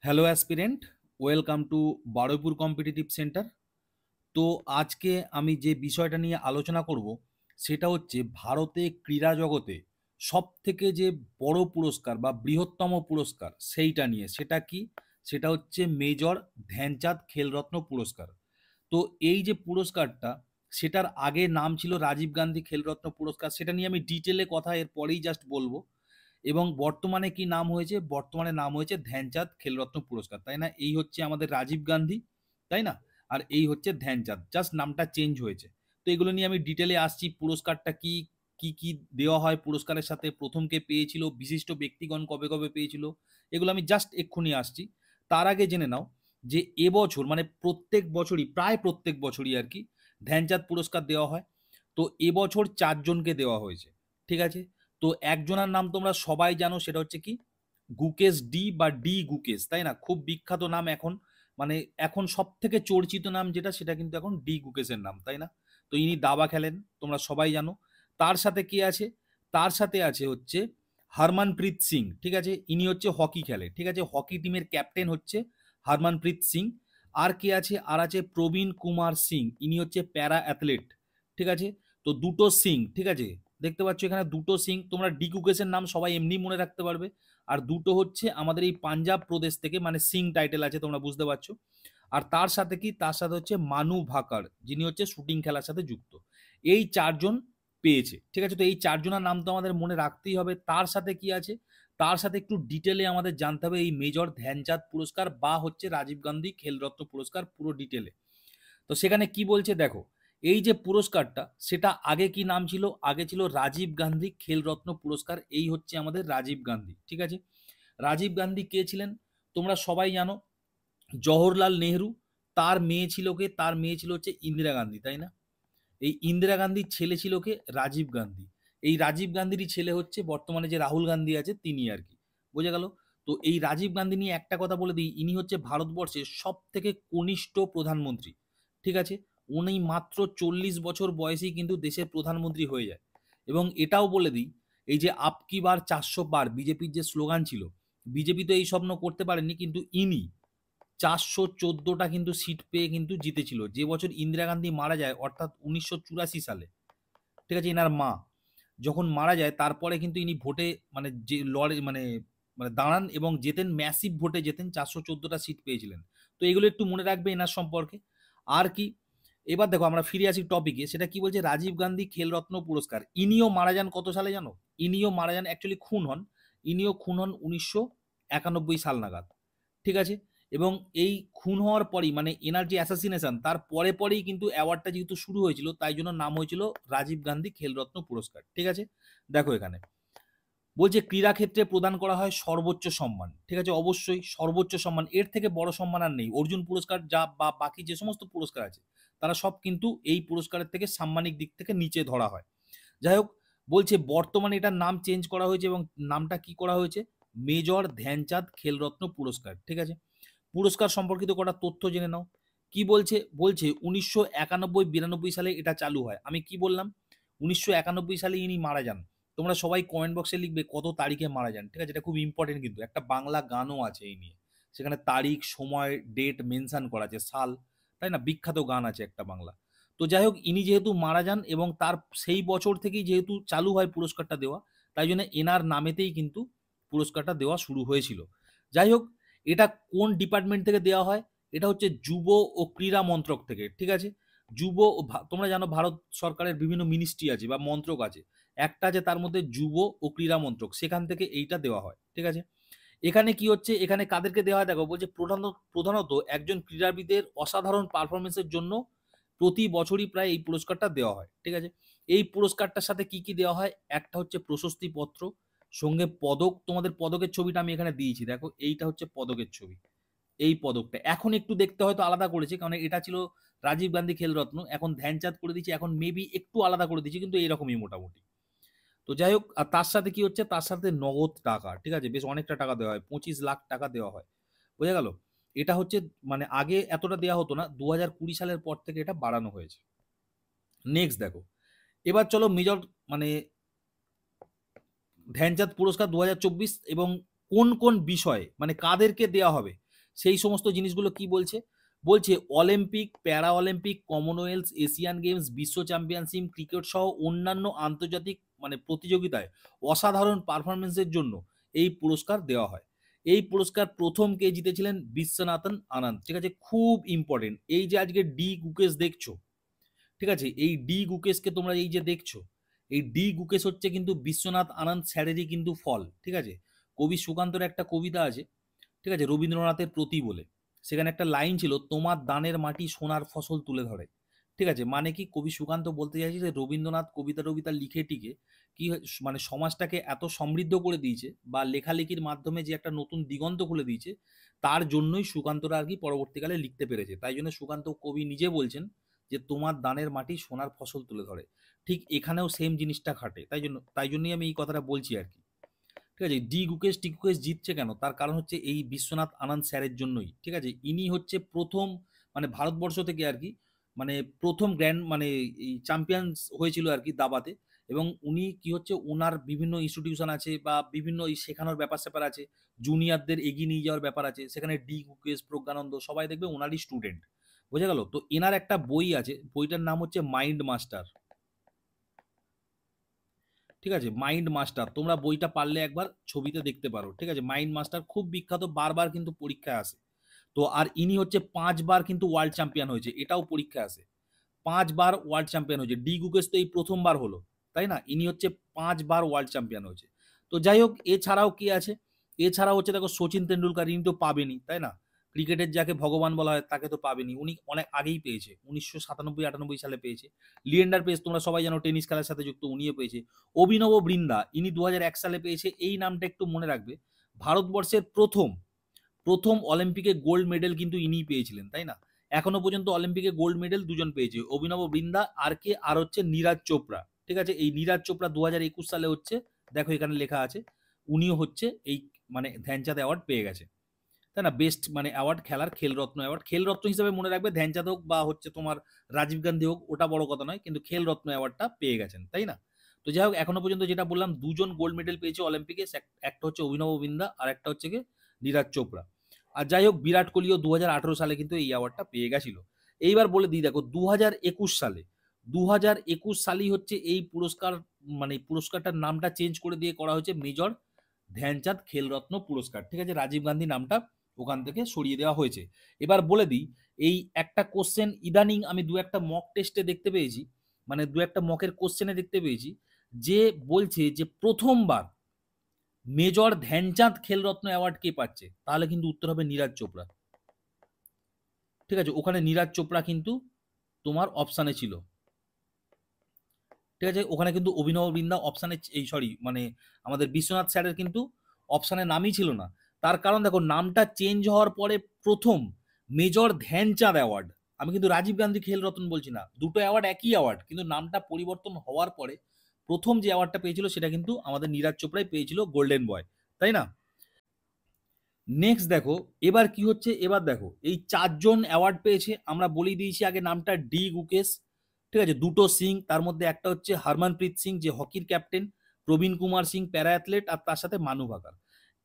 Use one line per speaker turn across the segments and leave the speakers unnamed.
Hello aspirant, welcome to Baruipur competitive centre. তো আজকে আমি যে বিষয়টা নিয়ে আলোচনা করব সেটা হচ্ছে ভারতে ক্রীড়া জগতে সব থেকে যে বড় পুরস্কার বা বৃহত্তম পুরস্কার সেইটা নিয়ে। সেটা কি? সেটা হচ্ছে মেজর ধ্যানচাঁদ খেলরত্ন পুরস্কার। তো এই যে পুরস্কারটা, সেটার আগে নাম ছিল রাজীব গান্ধী খেলরত্ন পুরস্কার। সেটা নিয়ে আমি ডিটেলে কথা এর পরেই জাস্ট বলবো। এবং বর্তমানে কি নাম হয়েছে? বর্তমানে নাম হয়েছে ধ্যানচাঁদ খেলরত্ন পুরস্কার, তাই না? এই হচ্ছে আমাদের রাজীব গান্ধী, তাই না? আর এই হচ্ছে ধ্যানচাঁদ, জাস্ট নামটা চেঞ্জ হয়েছে। তো এগুলো নিয়ে আমি ডিটেলে আসছি। পুরস্কারটা কি, কি কি দেওয়া হয় পুরস্কারের সাথে, প্রথম কে পেয়েছিল, বিশিষ্ট ব্যক্তিগণ কবে কবে পেয়েছিল, এগুলো আমি জাস্ট এক্ষুনি আসছি। তার আগে জেনে নাও যে এবছর মানে প্রত্যেক বছরই, প্রায় প্রত্যেক বছরই আর কি, ধ্যানচাঁদ পুরস্কার দেওয়া হয়। তো এবছর 4 জনকে দেওয়া হয়েছে, ঠিক আছে? তো একজনের নাম তোমরা সবাই জানো, সেটা হচ্ছে কি গুকেশ ডি বা ডি গুকেশ, তাই না? খুব বিখ্যাত নাম এখন, মানে এখন সব থেকে চর্চিত নাম যেটা, সেটা কিন্তু এখন ডি গুকেশের নাম, তাই না? তো ইনি দাবা খেলেন, তোমরা সবাই জানো। তার সাথে কি আছে? তার সাথে আছে হচ্ছে হরমনপ্রীত সিং, ঠিক আছে? ইনি হচ্ছে হকি খেলে, ঠিক আছে? হকি টিমের ক্যাপ্টেন হচ্ছে হরমনপ্রীত সিং। আর কে আছে? আর আছে প্রবীণ কুমার সিং, ইনি হচ্ছে প্যারা অ্যাথলেট, ঠিক আছে? তো দুটো সিং, ঠিক আছে? দেখতে পাচ্ছ এখানে দুটো সিং। তোমরা ডি কুকেশের নাম সবাই এমনি মনে রাখতে পারবে। আর দুটো হচ্ছে আমাদের এই পাঞ্জাব প্রদেশ থেকে, মানে সিং টাইটেল আছে, তোমরা বুঝতে পারছো। আর তার সাথে কি, তার সাথে হচ্ছে মানু ভাকার, যিনি হচ্ছে শুটিং খেলার সাথে যুক্ত। এই 4 জন পেয়েছে, ঠিক আছে? তো এই 4 জনের নাম তো আমাদের মনে রাখতেই হবে। তার সাথে কি আছে? তার সাথে একটু ডিটেলে আমাদের জানতে হবে এই মেজর ধ্যানচাঁদ পুরস্কার বা হচ্ছে রাজীব গান্ধী খেলরত্ন পুরস্কার পুরো ডিটেলে। তো সেখানে কি বলছে দেখো, এই যে পুরস্কারটা, সেটা আগে কি নাম ছিল? আগে ছিল রাজীব গান্ধী খেলরত্ন পুরস্কার। এই হচ্ছে আমাদের রাজীব গান্ধী, ঠিক আছে? রাজীব গান্ধী কে ছিলেন? তোমরা সবাই জানো, জওহরলাল নেহরু। তার মেয়ে ছিল কে? তার মেয়ে ছিল হচ্ছে ইন্দিরা গান্ধী, তাই না? এই ইন্দিরা গান্ধীর ছেলে ছিল কে? রাজীব গান্ধী। এই রাজীব গান্ধীরই ছেলে হচ্ছে বর্তমানে যে রাহুল গান্ধী আছে, তিনি আর কি। বোঝা গেল? তো এই রাজীব গান্ধী নিয়ে একটা কথা বলে দিই, ইনি হচ্ছে ভারতবর্ষের সব থেকে কনিষ্ঠ প্রধানমন্ত্রী, ঠিক আছে? উনি মাত্র 40 বছর বয়সেই কিন্তু দেশের প্রধানমন্ত্রী হয়ে যায়। এবং এটাও বলে দিই, এই যে আপকি বার 400 বার বিজেপির যে স্লোগান ছিল, বিজেপি তো এই স্বপ্ন করতে পারেনি, কিন্তু ইনি 414টা কিন্তু সিট পেয়ে কিন্তু জিতেছিল যে বছর ইন্দিরা গান্ধী মারা যায়, অর্থাৎ 1984 সালে, ঠিক আছে? এনার মা যখন মারা যায়, তারপরে কিন্তু ইনি ভোটে মানে যে লড়ে মানে মানে দাঁড়ান এবং জেতেন, ম্যাসিভ ভোটে জেতেন, 414টা সিট পেয়েছিলেন। তো এগুলো একটু মনে রাখবে এনার সম্পর্কে। আর কি, এবার দেখো আমরা ফিরে আসি টপিকে। সেটা কি বলছে? রাজীব গান্ধী খেলরত্ন পুরস্কার। ইনিও মারা যান কত সালে জানো? ইনিও মারা যান, অ্যাকচুয়ালি খুন হন। ইনিও খুন হন 1991 সাল নাগাদ, ঠিক আছে? এবং এই খুন হওয়ার পরই, মানে এনার যে অ্যাসাসিনেশন, তার পরে পরেই কিন্তু অ্যাওয়ার্ডটা যেহেতু শুরু হয়েছিল, তাই জন্য নাম হয়েছিল রাজীব গান্ধী খেলরত্ন পুরস্কার, ঠিক আছে? দেখো এখানে বলছে ক্রীড়া ক্ষেত্রে প্রদান করা হয় সর্বোচ্চ সম্মান, ঠিক আছে? অবশ্যই সর্বোচ্চ সম্মান, এর থেকে বড় সম্মান আর নেই। অর্জুন পুরস্কার যা বা বাকি যে সমস্ত পুরস্কার আছে, তারা সব কিন্তু এই পুরস্কারের থেকে সাম্মানিক দিক থেকে নিচে ধরা হয়। যাই হোক, বলছে বর্তমানে এটার নাম চেঞ্জ করা হয়েছে এবং নামটা কি করা হয়েছে? মেজর ধ্যানচাঁদ খেলরত্ন পুরস্কার, ঠিক আছে? পুরস্কার সম্পর্কিত কটা তথ্য জেনে নাও। কি বলছে? বলছে 1991-92 সালে এটা চালু হয়। আমি কি বললাম? 1991 সালে ইনি মারা যান। তোমরা সবাই কমেন্ট বক্সে লিখবে কত তারিখে মারা যান, ঠিক আছে? এটা খুব ইম্পর্টেন্ট, কিন্তু একটা বাংলা গানও আছে এই নিয়ে। সেখানে তারিখ, সময়, ডেট মেনশন করা আছে, সাল, তাই না? বিখ্যাত গান আছে একটা বাংলা। তো যাই হোক, ইনি যেহেতু মারা যান এবং তার সেই বছর থেকেই যেহেতু চালু হয় পুরস্কারটা দেওয়া, তাই জন্য এনার নামেতেই কিন্তু পুরস্কারটা দেওয়া শুরু হয়েছিল। যাই হোক, এটা কোন ডিপার্টমেন্ট থেকে দেওয়া হয়? এটা হচ্ছে যুব ও ক্রীড়া মন্ত্রক থেকে, ঠিক আছে? যুব ও তোমরা জানো ভারত সরকারের বিভিন্ন মিনিস্ট্রি আছে বা মন্ত্রক আছে, একটা আছে তার মধ্যে যুব ও ক্রীড়া মন্ত্রক, সেখান থেকে এইটা দেওয়া হয়, ঠিক আছে? এখানে কি হচ্ছে? এখানে কাদেরকে দেওয়া হয় দেখো, বলছে প্রধানত একজন ক্রীড়াবিদের অসাধারণ পারফরমেন্সের জন্য প্রতি বছরই প্রায় এই পুরস্কারটা দেওয়া হয়, ঠিক আছে? এই পুরস্কারটার সাথে কি কি দেওয়া হয়? একটা হচ্ছে প্রশস্তি পত্র, সঙ্গে পদক। তোমাদের পদকের ছবিটা আমি এখানে দিয়েছি, দেখো এইটা হচ্ছে পদকের ছবি। এই পদকটা এখন একটু দেখতে হয়তো আলাদা করেছে, কারণ এটা ছিল রাজীব গান্ধী খেলরত্ন, এখন ধ্যানচাঁদ করে দিয়েছে, এখন মেবি একটু আলাদা করে দিয়েছে, কিন্তু এইরকমই মোটামুটি। তো যাই হোক, আর তার সাথে কি হচ্ছে? তার সাথে নগদ টাকা, ঠিক আছে? বেশ অনেকটা টাকা দেওয়া হয়, 25 লাখ টাকা দেওয়া হয়। বোঝা গেল? এটা হচ্ছে, মানে আগে এতটা দেওয়া হতো না, 2020 সালের পর থেকে এটা বাড়ানো হয়েছে। নেক্সট দেখো, এবার চলো মেজর মানে ধ্যানচাঁদ পুরস্কার 2024 এবং কোন কোন বিষয়ে, মানে কাদেরকে দেওয়া হবে, সেই সমস্ত জিনিসগুলো কি বলছে? বলছে অলিম্পিক, প্যারা অলিম্পিক, কমনওয়েলথ, এশিয়ান গেমস, বিশ্ব চ্যাম্পিয়নশিপ, ক্রিকেট সহ অন্যান্য আন্তর্জাতিক মানে প্রতিযোগিতায় অসাধারণ পারফরমেন্সের জন্য এই পুরস্কার দেওয়া হয়। এই পুরস্কার প্রথম কে জিতেছিলেন? বিশ্বনাথন আনন্দ। ঠিক আছে, খুব ইম্পর্টেন্ট। এই যে আজকে ডি গুকেশ দেখছো, ঠিক আছে, এই ডি গুকেশকে তোমরা এই যে দেখছো, এই ডি গুকেশ হচ্ছে কিন্তু বিশ্বনাথ আনন্দ স্যারেরই কিন্তু ফল। ঠিক আছে, কবি সুকান্তর একটা কবিতা আছে, ঠিক আছে, রবীন্দ্রনাথের প্রতি বলে, সেখানে একটা লাইন ছিল, তোমার দানের মাটি সোনার ফসল তুলে ধরে। ঠিক আছে, মানে কি কবি সুকান্ত বলতে চাইছে যে রবীন্দ্রনাথ কবিতা টবিতা লিখে টিকে কি মানে সমাজটাকে এত সমৃদ্ধ করে দিয়েছে বা লেখালেখির মাধ্যমে যে একটা নতুন দিগন্ত খুলে দিয়েছে, তার জন্যই সুকান্তরা আর কি পরবর্তীকালে লিখতে পেরেছে। তাই জন্য সুকান্ত কবি নিজে বলছেন যে তোমার দানের মাটি সোনার ফসল তুলে ধরে। ঠিক এখানেও সেম জিনিসটা খাটে, তাই জন্যই আমি এই কথাটা বলছি আর কি। ঠিক আছে, ডি গুকেশ টি গুকেশ জিতছে কেন? তার কারণ হচ্ছে এই বিশ্বনাথ আনন্দ স্যারের জন্যই। ঠিক আছে, ইনি হচ্ছে প্রথম মানে ভারতবর্ষ থেকে আর কি মানে প্রথম গ্র্যান্ড মানে এই চ্যাম্পিয়ন্স হয়েছিল আর কি দাবাতে। এবং উনি কি হচ্ছে ওনার বিভিন্ন ইনস্টিটিউশন আছে বা বিভিন্ন এই শেখানোর ব্যাপার স্যাপার আছে, জুনিয়রদের এগিয়ে নিয়ে যাওয়ার ব্যাপার আছে, সেখানে ডি গুকেশ, প্রজ্ঞানন্দ সবাই দেখবে ওনারই স্টুডেন্ট। বোঝা গেল? তো এনার একটা বই আছে, বইটার নাম হচ্ছে মাইন্ড মাস্টার। ঠিক আছে, মাইন্ড মাস্টার, তোমরা বইটা পারলে একবার ছবিতে দেখতে পারো। ঠিক আছে, মাইন্ড মাস্টার খুব বিখ্যাত, বারবার কিন্তু পরীক্ষায় আসে। তো আর ইনি হচ্ছে 5 বার কিন্তু ওয়ার্ল্ড চ্যাম্পিয়ন হয়েছে, এটাও পরীক্ষায় আসে। 5 বার ওয়ার্ল্ড চ্যাম্পিয়ন হয়েছে। ডি গুকেশ তো এই প্রথমবার হলো, তাই না? ইনি হচ্ছে 5 বার ওয়ার্ল্ড চ্যাম্পিয়ন হয়েছে। তো যাই হোক, এছাড়াও কি আছে? এছাড়াও হচ্ছে দেখো সচিন তেন্ডুলকার, ইনি তো পাবেনই, তাই না? ক্রিকেটের যাকে ভগবান বলা হয় তাকে তো পাবেনই, উনি অনেক আগেই পেয়েছে, 1997-98 সালে পেয়েছে। লিয়েন্ডার পেস তোমরা সবাই জানো, টেনিস খেলার সাথে যুক্ত, উনিও পেয়েছে। অভিনব বৃন্দা, ইনি 2001 সালে পেয়েছে। এই নামটা একটু মনে রাখবে। ভারতবর্ষের প্রথম প্রথম অলিম্পিকে গোল্ড মেডেল কিন্তু ইনিই পেয়েছিলেন, তাই না? এখনো পর্যন্ত অলিম্পিকে গোল্ড মেডেল দুজন পেয়েছে, অভিনব বৃন্দা আর কে, আর হচ্ছে নীরাজ চোপড়া। ঠিক আছে, এই নীরাজ চোপড়া 2021 সালে হচ্ছে, দেখো এখানে লেখা আছে, উনিও হচ্ছে এই মানে ধ্যানচাঁদ অ্যাওয়ার্ড পেয়ে গেছে, তাই না? বেস্ট মানে অ্যাওয়ার্ড, খেলার খেলরত্ন অ্যাওয়ার্ড। খেলরত্ন হিসেবে মনে রাখবে ধ্যানচাঁদ হোক বা হচ্ছে তোমার রাজীব গান্ধী হোক, ওটা বড় কথা নয়, কিন্তু খেলরত্ন অ্যাওয়ার্ডটা পেয়ে গেছেন, তাই না? তো যাই হোক, এখনো পর্যন্ত যেটা বললাম, দুজন গোল্ড মেডেল পেয়েছে অলিম্পিকে, একটা হচ্ছে অভিনব বিন্দা আর একটা হচ্ছে কি নীরাজ চোপড়া। আর যাই হোক, বিরাট কোহলিও 2018 সালে কিন্তু এই অ্যাওয়ার্ডটা পেয়ে গেছিল। এইবার বলে দিই, দেখো 2021 সালেই হচ্ছে এই পুরস্কার মানে পুরস্কারটার নামটা চেঞ্জ করে দিয়ে করা হয়েছে মেজর ধ্যানচাঁদ খেলরত্ন পুরস্কার। ঠিক আছে, রাজীব গান্ধী নামটা ওখান থেকে সরিয়ে দেওয়া হয়েছে। এবার বলে দিই, এই একটা কোশ্চেন ইদানিং আমি দু একটা মক টেস্টে দেখতে পেয়েছি, মানে দু একটা মকের কোশ্চেনে দেখতে পেয়েছি, যে বলছে যে প্রথমবার মেজর ধ্যানচাঁদ খেলরত্ন অ্যাওয়ার্ড কে পাচ্ছে, তাহলে কিন্তু উত্তর হবে নীরাজ চোপড়া। ঠিক আছে, ওখানে নীরাজ চোপড়া কিন্তু তোমার অপশানে ছিল। ঠিক আছে, ওখানে কিন্তু অভিনব বিন্দা অপশানে, এই সরি মানে আমাদের বিশ্বনাথ স্যারের কিন্তু অপশানে নামই ছিল না। তার কারণ দেখো, নামটা চেঞ্জ হওয়ার পরে প্রথম মেজর ধ্যানচাঁদ অ্যাওয়ার্ড, আমি কিন্তু রাজীব গান্ধী খেলরত্ন বলছি না, দুটো অ্যাওয়ার্ড একই অ্যাওয়ার্ড, কিন্তু নামটা পরিবর্তন হওয়ার পরে প্রথম যে অ্যাওয়ার্ডটা পেয়েছিল সেটা কিন্তু আমাদের নীরাজ চোপড়াই পেয়েছিল, গোল্ডেন বয়, তাই না? নেক্সট দেখো, এবার কি হচ্ছে, এবার দেখো এই 4 জন অ্যাওয়ার্ড পেয়েছে, আমরা বলেই দিয়েছি আগে নামটা, ডি গুকেশ, ঠিক আছে, দুটো সিং, তার মধ্যে একটা হচ্ছে হরমনপ্রীত সিং যে হকির ক্যাপ্টেন, প্রবীণ কুমার সিং প্যারা অ্যাথলেট, আর তার সাথে মানু ভাকার।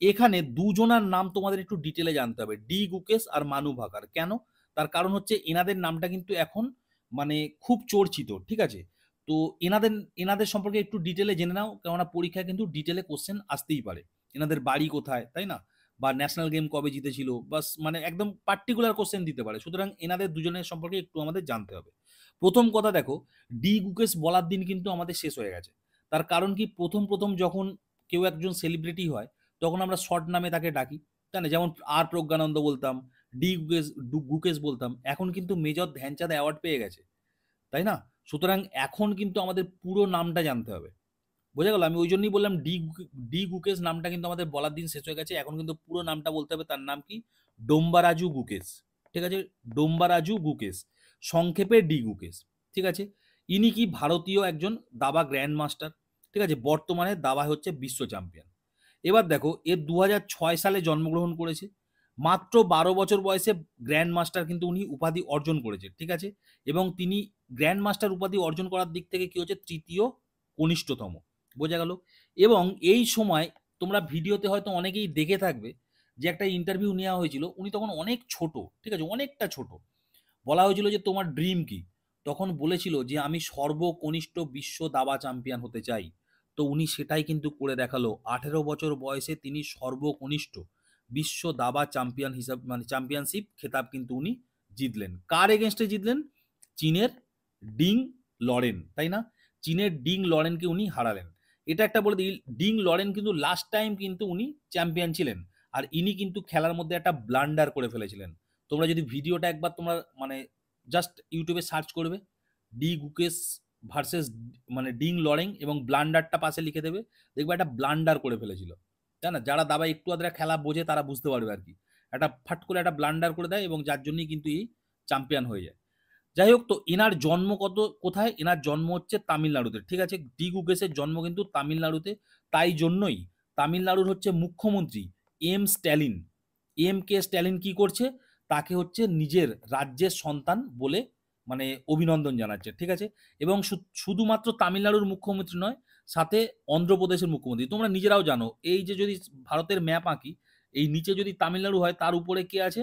এখানে দুজনার নাম তোমাদের একটু ডিটেলে জানতে হবে, ডি গুকেশ আর মানু ভাকার। কেন? তার কারণ হচ্ছে এনাদের নামটা কিন্তু এখন মানে খুব চর্চিত। ঠিক আছে, তো এনাদের এনাদের সম্পর্কে একটু ডিটেলে জেনে নাও, কেননা পরীক্ষায় কিন্তু ডিটেলে কোশ্চেন আসতেই পারে। এনাদের বাড়ি কোথায়, তাই না? বা ন্যাশনাল গেম কবে জিতেছিল, বাস মানে একদম পার্টিকুলার কোশ্চেন দিতে পারে, সুতরাং এনাদের দুজনের সম্পর্কে একটু আমাদের জানতে হবে। প্রথম কথা দেখো, ডি গুকেশ বলার দিন কিন্তু আমাদের শেষ হয়ে গেছে। তার কারণ কি, প্রথম প্রথম যখন কেউ একজন সেলিব্রিটি হয়, তখন আমরা শর্ট নামে তাকে ডাকি, তাই না? যেমন আর প্রজ্ঞানন্দ বলতাম, ডি গুকেশ গুকেশ বলতাম। এখন কিন্তু মেজর ধ্যানচাঁদ অ্যাওয়ার্ড পেয়ে গেছে, তাই না? সুতরাং এখন কিন্তু আমাদের পুরো নামটা জানতে হবে। বোঝা গেল? আমি ওই জন্যই বললাম ডি গুকেশ নামটা কিন্তু আমাদের বলার দিন শেষ হয়ে গেছে, এখন কিন্তু পুরো নামটা বলতে হবে। তার নাম কি? ডোম্বারাজু গুকেশ। ঠিক আছে, ডোম্বারাজু গুকেশ, সংক্ষেপে ডি গুকেশ। ঠিক আছে, ইনি কি ভারতীয় একজন দাবা গ্র্যান্ড মাস্টার। ঠিক আছে, বর্তমানে দাবায় হচ্ছে বিশ্ব চ্যাম্পিয়ন। এবার দেখো, এ 2006 সালে জন্মগ্রহণ করেছে, মাত্র 12 বছর বয়সে গ্র্যান্ড মাস্টার কিন্তু উনি উপাধি অর্জন করেছে। ঠিক আছে, এবং তিনি গ্র্যান্ড মাস্টার উপাধি অর্জন করার দিক থেকে কি হচ্ছে, তৃতীয় কনিষ্ঠতম। বোঝা গেল? এবং এই সময় তোমরা ভিডিওতে হয়তো অনেকেই দেখে থাকবে যে একটা ইন্টারভিউ নেওয়া হয়েছিল, উনি তখন অনেক ছোট, ঠিক আছে, অনেকটা ছোট। বলা হয়েছিল যে তোমার ড্রিম কি? তখন বলেছিল যে আমি সর্বকনিষ্ঠ বিশ্ব দাবা চ্যাম্পিয়ন হতে চাই। তো উনি সেটাই কিন্তু করে দেখালো। 18 বছর বয়সে তিনি সর্বকনিষ্ঠ বিশ্ব দাবা চ্যাম্পিয়ন হিসাব মানে চ্যাম্পিয়নশিপ খেতাব কিন্তু উনি জিতলেন। কার এগেনস্টে জিতলেন? চীনের ডিং লরেন, তাই না? চীনের ডিং লরেনকে উনি হারালেন। এটা একটা বলে দিই, ডিং লরেন কিন্তু লাস্ট টাইম কিন্তু উনি চ্যাম্পিয়ন ছিলেন। আর ইনি কিন্তু খেলার মধ্যে একটা ব্লান্ডার করে ফেলেছিলেন। তোমরা যদি ভিডিওটা একবার তোমরা মানে জাস্ট ইউটিউবে সার্চ করবে, ডি গুকেস ভার্সেস মানে ডিং লরেং, এবং ব্লান্ডারটা পাশে লিখে দেবে, দেখবে একটা ব্লান্ডার করে ফেলেছিল, তাই না? যারা দাবা একটু আধরা খেলা বোঝে তারা বুঝতে পারবে আর কি। একটা ফাট করে একটা ব্লান্ডার করে দেয় এবং যার জন্যই কিন্তু এই চ্যাম্পিয়ন হয়ে যায়। যাই হোক, তো এনার জন্ম কোথায়? এনার জন্ম হচ্ছে তামিলনাড়ুতে, ঠিক আছে? ডি গুকেসের জন্ম কিন্তু তামিলনাড়ুতে। তাই জন্যই তামিলনাড়ুর হচ্ছে মুখ্যমন্ত্রী M Stalin, M K Stalin কি করছে? তাকে হচ্ছে নিজের রাজ্যের সন্তান বলে মানে অভিনন্দন জানাচ্ছে, ঠিক আছে? এবং শুধুমাত্র তামিলনাড়ুর মুখ্যমন্ত্রী নয়, সাথে অন্ধ্রপ্রদেশের মুখ্যমন্ত্রী। তোমরা নিজেরাও জানো, এই যে যদি ভারতের ম্যাপ আঁকি, এই নিচে যদি তামিলনাড়ু হয়, তার উপরে কে আছে?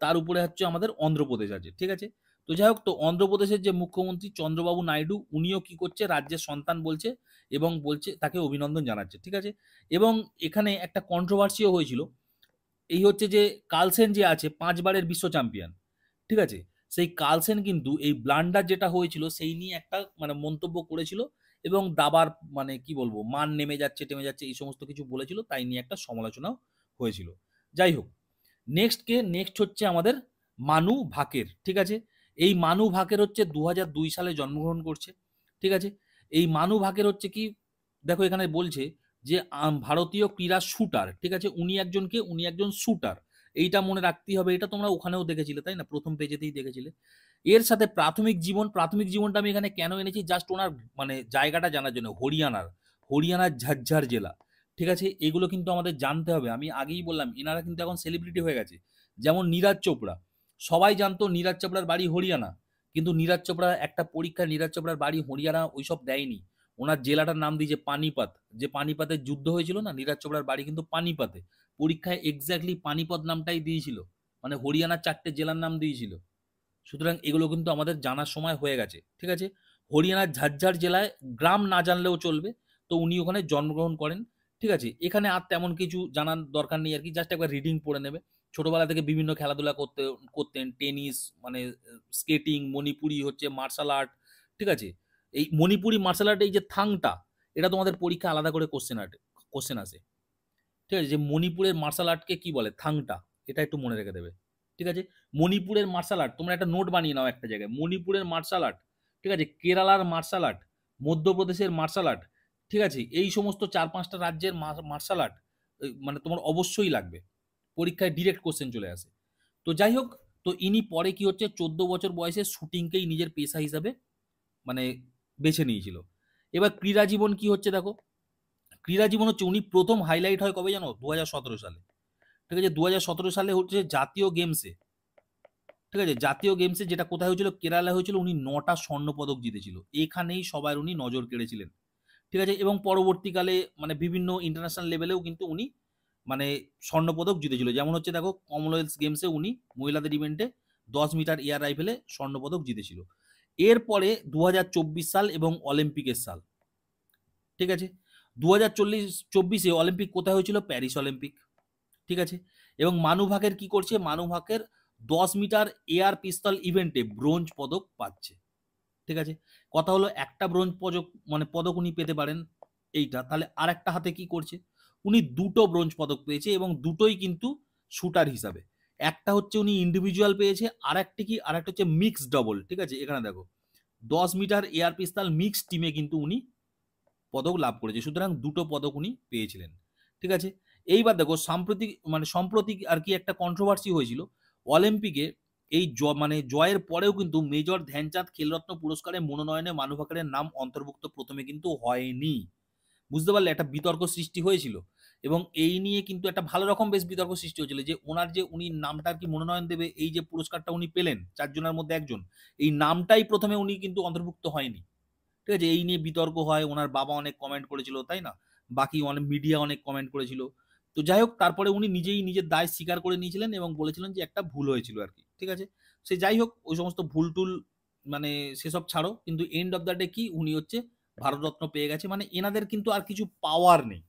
তার উপরে হচ্ছে আমাদের অন্ধ্রপ্রদেশ আছে, ঠিক আছে? তো যাই হোক, তো অন্ধ্রপ্রদেশের যে মুখ্যমন্ত্রী চন্দ্রবাবু নাইডু, উনিও কি করছে? রাজ্যের সন্তান বলছে এবং বলছে তাকে অভিনন্দন জানাচ্ছে, ঠিক আছে? এবং এখানে একটা কন্ট্রোভার্সিও হয়েছিল। এই হচ্ছে যে কার্লসেন যে আছে 5 বারের বিশ্ব চ্যাম্পিয়ন, ঠিক আছে? সেই কার্লসেন কিন্তু এই ব্লান্ডার যেটা হয়েছিল সেই নিয়ে একটা মানে মন্তব্য করেছিল এবং দাবার মানে কি বলবো মান নেমে যাচ্ছে টেমে যাচ্ছে এই সমস্ত কিছু বলেছিল, তাই নিয়ে একটা সমালোচনাও হয়েছিল। যাই হোক, নেক্সট হচ্ছে আমাদের মানু ভাকের, ঠিক আছে? এই মানু ভাকের হচ্ছে 2002 সালে জন্মগ্রহণ করছে, ঠিক আছে? এই মানু ভাকের হচ্ছে কি, দেখো এখানে বলছে যে ভারতীয় ক্রীড়া শুটার, ঠিক আছে? উনি একজন শুটার, এইটা মনে রাখতেই হবে। এটা তোমরা ওখানেও দেখেছিলে, তাই না? প্রথম পেজেতেই দেখেছিলে। এর সাথে প্রাথমিক জীবনটা আমি এখানে কেন এনেছি, জাস্ট ওনার মানে জায়গাটা জানার জন্য। হরিয়ানার ঝাজ্জার জেলা, ঠিক আছে? এগুলো কিন্তু আমাদের জানতে হবে। আমি আগেই বললাম এনারা কিন্তু এখন সেলিব্রিটি হয়ে গেছে। যেমন নীরাজ চোপড়া, সবাই জানতো নীরাজ চোপড়ার বাড়ি হরিয়ানা, কিন্তু নীরাজ চোপড়া একটা পরীক্ষায় নীরাজ চোপড়ার বাড়ি হরিয়ানা ওইসব দেয়নি। ওনার জেলাটার নাম দিয়েছে পানিপত। যে পানিপতের যুদ্ধ হয়েছিল না, নীরাজ চোপড়ার বাড়ি কিন্তু পানিপতে। পরীক্ষায় এক্স্যাক্টলি পানিপত নামটাই দিয়েছিল, মানে হরিয়ানার 4টে জেলার নাম দিয়েছিল। সুতরাং এগুলো কিন্তু আমাদের জানার সময় হয়ে গেছে, ঠিক আছে? হরিয়ানার ঝাজ্জার জেলায়, গ্রাম না জানলেও চলবে, তো উনি ওখানে জন্মগ্রহণ করেন, ঠিক আছে? এখানে আর তেমন কিছু জানার দরকার নেই আর কি, জাস্ট একবার রিডিং পড়ে নেবে। ছোটবেলা থেকে বিভিন্ন খেলাধুলা করতেন, টেনিস, মানে স্কেটিং, মণিপুরি হচ্ছে মার্শাল আর্ট, ঠিক আছে? এই মণিপুরি মার্শাল আর্ট, এই যে থাংটা, এটা তোমাদের পরীক্ষা আলাদা করে কোশ্চেন আসে, ঠিক আছে? যে মণিপুরের মার্শাল আর্টকে কি বলে? থাংটা। এটা একটু মনে রেখে দেবে, ঠিক আছে? মণিপুরের মার্শাল আর্ট তোমরা একটা নোট বানিয়ে নাও একটা জায়গায়, মণিপুরের মার্শাল আর্ট, ঠিক আছে? কেরালার মার্শাল আর্ট, মধ্যপ্রদেশের মার্শাল আর্ট, ঠিক আছে? এই সমস্ত 4-5টা রাজ্যের মার্শাল আর্ট মানে তোমার অবশ্যই লাগবে, পরীক্ষায় ডিরেক্ট কোশ্চেন চলে আসে। তো যাই হোক, তো ইনি পরে কি হচ্ছে 14 বছর বয়সে শুটিংকেই নিজের পেশা হিসাবে মানে বেছে নিয়েছিল। এবার ক্রীড়া জীবন কি হচ্ছে দেখো, ক্রীড়া জীবন হচ্ছে উনি প্রথম হাইলাইট হয় কবে জানো? 2017 সালে, ঠিক আছে? 2017 সালে হচ্ছে জাতীয় গেমসে, ঠিক আছে? জাতীয় গেমসে যেটা কোথায় হয়েছিল? কেরালায় হয়েছিল। উনি 9টা স্বর্ণপদক জিতেছিল, এখানেই সবার উনি নজর কেড়েছিলেন, ঠিক আছে? এবং পরবর্তীকালে মানে বিভিন্ন ইন্টারন্যাশনাল লেভেলেও কিন্তু উনি মানে স্বর্ণপদক জিতেছিল। যেমন হচ্ছে দেখো, কমনওয়েলথ গেমসে উনি মহিলাদের ইভেন্টে 10 মিটার এয়ার রাইফেলে স্বর্ণপদক জিতেছিল। এরপরে 2024 সাল এবং অলিম্পিকের সাল, ঠিক আছে? 2024 অলিম্পিক কোথায় হয়েছিল? প্যারিস অলিম্পিক, ঠিক আছে? এবং মানু ভাকের কি করছে? মানু ভাকের 10 মিটার এয়ার পিস্তল ইভেন্টে ব্রোঞ্জ পদক পাচ্ছে, ঠিক আছে? কথা হলো একটা ব্রোঞ্জ পদক মানে পদক উনি পেতে পারেন এইটা, তাহলে আর একটা হাতে কি করছে? উনি দুটো ব্রোঞ্জ পদক পেয়েছে এবং দুটোই কিন্তু শুটার হিসাবে। একটা হচ্ছে উনি ইন্ডিভিজুয়াল পেয়েছে, আর একটা হচ্ছে মিক্স ডবল, ঠিক আছে? এখানে দেখো 10 মিটার এয়ার পিস্তল মিক্স টিমে কিন্তু উনি পদক লাভ করেছে, সুতরাং দুটো পদক উনি পেয়েছিলেন, ঠিক আছে? এইবার দেখো সম্প্রতি আর কি একটা কন্ট্রোভার্সি হয়েছিল অলিম্পিকে। এই মানে জয়ের পরেও কিন্তু মেজর ধ্যানচাঁদ খেলরত্ন পুরস্কারে মনোনয়নে মানু ভাকেরের নাম অন্তর্ভুক্ত প্রথমে কিন্তু হয়নি। বুঝতে পারলে? একটা বিতর্ক সৃষ্টি হয়েছিল এবং এই নিয়ে কিন্তু একটা ভালো রকম বেশ বিতর্ক সৃষ্টি হয়েছিল যে ওনার যে উনি নামটা আর কি মনোনয়ন দেবে, এই যে পুরস্কারটা উনি পেলেন 4 জনের মধ্যে একজন, এই নামটাই প্রথমে উনি কিন্তু অন্তর্ভুক্ত হয়নি, ঠিক আছে? এই নিয়ে বিতর্ক হয়, ওনার বাবা অনেক কমেন্ট করেছিল, তাই না? বাকি অনেক মিডিয়া অনেক কমেন্ট করেছিল। তো যাই হোক, তারপরে উনি নিজেই নিজের দায় স্বীকার করে নিয়েছিলেন এবং বলেছিলেন যে একটা ভুল হয়েছিল আর কি। ঠিক আছে, সে যাই হোক, ওই সমস্ত ভুল টুল মানে সেসব ছাড়ো, কিন্তু এন্ড অফ দ্য ডে কি, উনি হচ্ছে ভারতরত্ন পেয়ে গেছে। মানে এনাদের কিন্তু আর কিছু পাওয়ার নেই।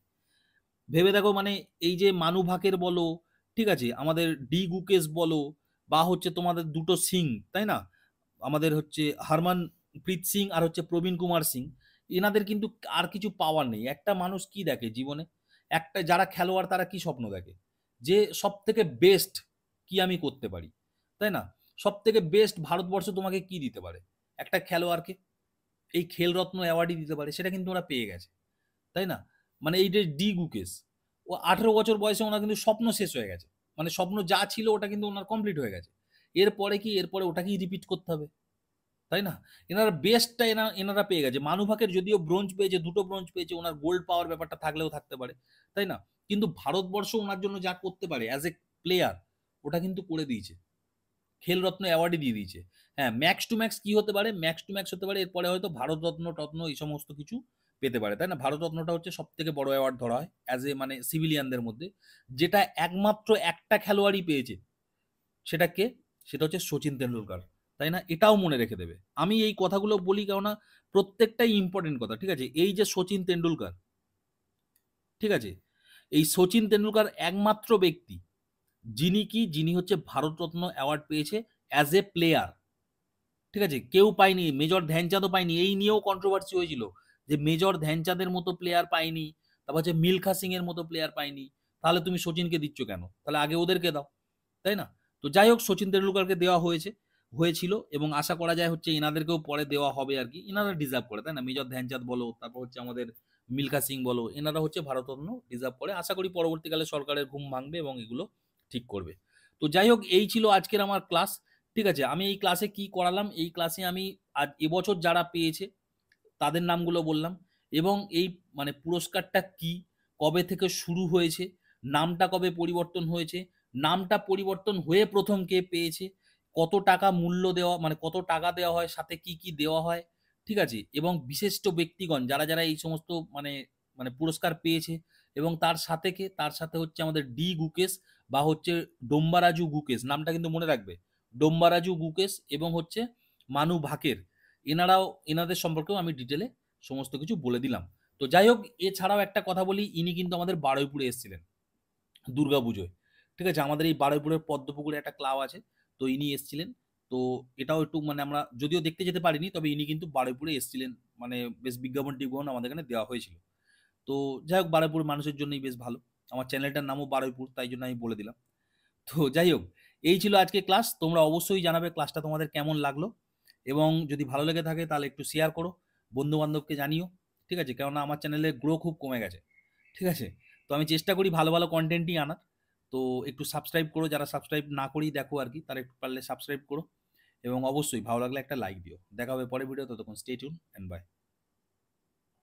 ভেবে দেখো, মানে এই যে মানু ভাকের বলো, ঠিক আছে, আমাদের ডি গুকেশ বলো, বা হচ্ছে তোমাদের দুটো সিং, তাই না, আমাদের হচ্ছে হরমনপ্রীত সিং আর হচ্ছে প্রবীণ কুমার সিং, এনাদের কিন্তু আর কিছু পাওয়ার নেই। একটা মানুষ কি দেখে জীবনে, একটা যারা খেলোয়াড় তারা কি স্বপ্ন দেখে, যে সব থেকে বেস্ট কি আমি করতে পারি, তাই না, সব থেকে বেস্ট ভারতবর্ষ তোমাকে কি দিতে পারে, একটা খেলোয়াড়কে এই খেলরত্ন অ্যাওয়ার্ডই দিতে পারে, সেটা কিন্তু ওরা পেয়ে গেছে, তাই না। মানে এই যে ডি গুকেশ, ও 18 বছর বয়সে ওনার কিন্তু স্বপ্ন শেষ হয়ে গেছে, মানে স্বপ্ন যা ছিল ওটা কিন্তু ওনার কমপ্লিট হয়ে গেছে। এরপরে কি, এরপরে ওটাকেই রিপিট করতে হবে, তাই না। এনারা বেস্টটা এনারা পেয়ে গেছে। মানুভাকের যদিও ব্রোঞ্জ পেয়েছে, দুটো ব্রোঞ্জ পেয়েছে, ওনার গোল্ড পাওয়ার ব্যাপারটা থাকলেও থাকতে পারে, তাই না, কিন্তু ভারতবর্ষ ওনার জন্য যা করতে পারে অ্যাজ এ প্লেয়ার, ওটা কিন্তু করে দিয়েছে, খেলরত্ন অ্যাওয়ার্ডই দিয়ে দিয়েছে। হ্যাঁ, ম্যাক্স টু ম্যাক্স কি হতে পারে, ম্যাক্স টু ম্যাক্স হতে পারে এরপরে হয়তো ভারতরত্ন টত্ন এই সমস্ত কিছু পেতে পারে, তাই না। ভারতরত্নটা হচ্ছে সব থেকে বড় অ্যাওয়ার্ড ধরা হয় অ্যাজ এ মানে সিভিলিয়ানদের মধ্যে, যেটা একমাত্র একটা খেলোয়াড়ই পেয়েছে। সেটা কে, সেটা হচ্ছে সচিন তেন্ডুলকার, তাই না। এটাও মনে রেখে দেবে। আমি এই কথাগুলো বলি কেননা প্রত্যেকটাই ইম্পর্টেন্ট কথা, ঠিক আছে। এই যে সচিন তেন্ডুলকার, ঠিক আছে, এই সচিন তেন্ডুলকার একমাত্র ব্যক্তি যিনি কি, যিনি হচ্ছে ভারতরত্ন অ্যাওয়ার্ড পেয়েছে অ্যাজ এ প্লেয়ার, ঠিক আছে। কেউ পায়নি, মেজর ধ্যানচাঁদও পায়নি। এই নিয়েও কন্ট্রোভার্সি হয়েছিল যে মেজর ধ্যানচাঁদের মতো প্লেয়ার পায়নি, তারপর হচ্ছে মিলখা সিং এর মতো প্লেয়ার পায়নি, তাহলে তুমি সচিনকে দিচ্ছ কেন, তাহলে আগে ওদেরকে দাও, তাই না। তো যাই হোক, সচিন তেন্ডুলকারকে দেওয়া হয়েছিল এবং আশা করা যায় হচ্ছে এনাদেরকেও পরে দেওয়া হবে আর কি। এনারা ডিজার্ভ করে, তাই না, মেজর ধ্যানচাঁদ বলো, তারপর হচ্ছে আমাদের মিলখা সিং বলো, এনারা হচ্ছে ভারতরত্ন ডিজার্ভ করে। আশা করি পরবর্তীকালে সরকারের ঘুম ভাঙবে এবং এগুলো ঠিক করবে। তো যাই হোক, এই ছিল আজকের আমার ক্লাস। ঠিক আছে, আমি এই ক্লাসে কি করালাম, এই ক্লাসে আমি আজ এবছর যারা পেয়েছে তাদের নামগুলো বললাম, এবং এই মানে পুরস্কারটা কি, কবে থেকে শুরু হয়েছে, নামটা কবে পরিবর্তন হয়েছে, নামটা পরিবর্তন হয়ে প্রথম কে পেয়েছে, কত টাকা মূল্য দেওয়া, মানে কত টাকা দেওয়া হয়, সাথে কি কি দেওয়া হয়, ঠিক আছে, এবং বিশিষ্ট ব্যক্তিগণ যারা যারা এই সমস্ত মানে মানে পুরস্কার পেয়েছে, এবং তার সাথে কে, তার সাথে হচ্ছে আমাদের ডি গুকেশ বা হচ্ছে ডোম্বারাজু গুকেশ, নামটা কিন্তু মনে রাখবে, ডোম্বারাজু গুকেশ এবং হচ্ছে মানু ভাকের, এনারাও, এনাদের সম্পর্কেও আমি ডিটেলে সমস্ত কিছু বলে দিলাম। তো যাই হোক, এছাড়াও একটা কথা বলি, ইনি কিন্তু আমাদের বারুইপুরে এসেছিলেন দুর্গাপুজোয়, ঠিক আছে। আমাদের এই বারুইপুরের পদ্মপুকুরে একটা ক্লাব আছে, তো ইনি এসেছিলেন। তো এটাও একটু মানে আমরা যদিও দেখতে যেতে পারিনি, তবে ইনি কিন্তু বারুইপুরে এসেছিলেন, মানে বেশ বিজ্ঞাপন টিজ্ঞাপন আমাদের এখানে দেওয়া হয়েছিল। তো যাই হোক, বারুইপুর মানুষের জন্যই বেশ ভালো। আমার চ্যানেলটার নামও বারুইপুর, তাই জন্য আমি বলে দিলাম। তো যাই হোক, এই ছিল আজকে ক্লাস। তোমরা অবশ্যই জানাবে ক্লাসটা তোমাদের কেমন লাগলো, এবং যদি ভালো লেগে থাকে তাহলে একটু শেয়ার করো, বন্ধু বান্ধবকে জানিও, ঠিক আছে, কেননা আমার চ্যানেলের গ্রো খুব কমে গেছে, ঠিক আছে। তো আমি চেষ্টা করি ভালো ভালো কন্টেন্টই আনার। তো একটু সাবস্ক্রাইব করো, যারা সাবস্ক্রাইব না করেই দেখো আর কি, তারা একটু পারলে সাবস্ক্রাইব করো, এবং অবশ্যই ভালো লাগলে একটা লাইক দিও। দেখা হবে পরের ভিডিও, ততক্ষণ স্টে টিউন এন্ড বাই।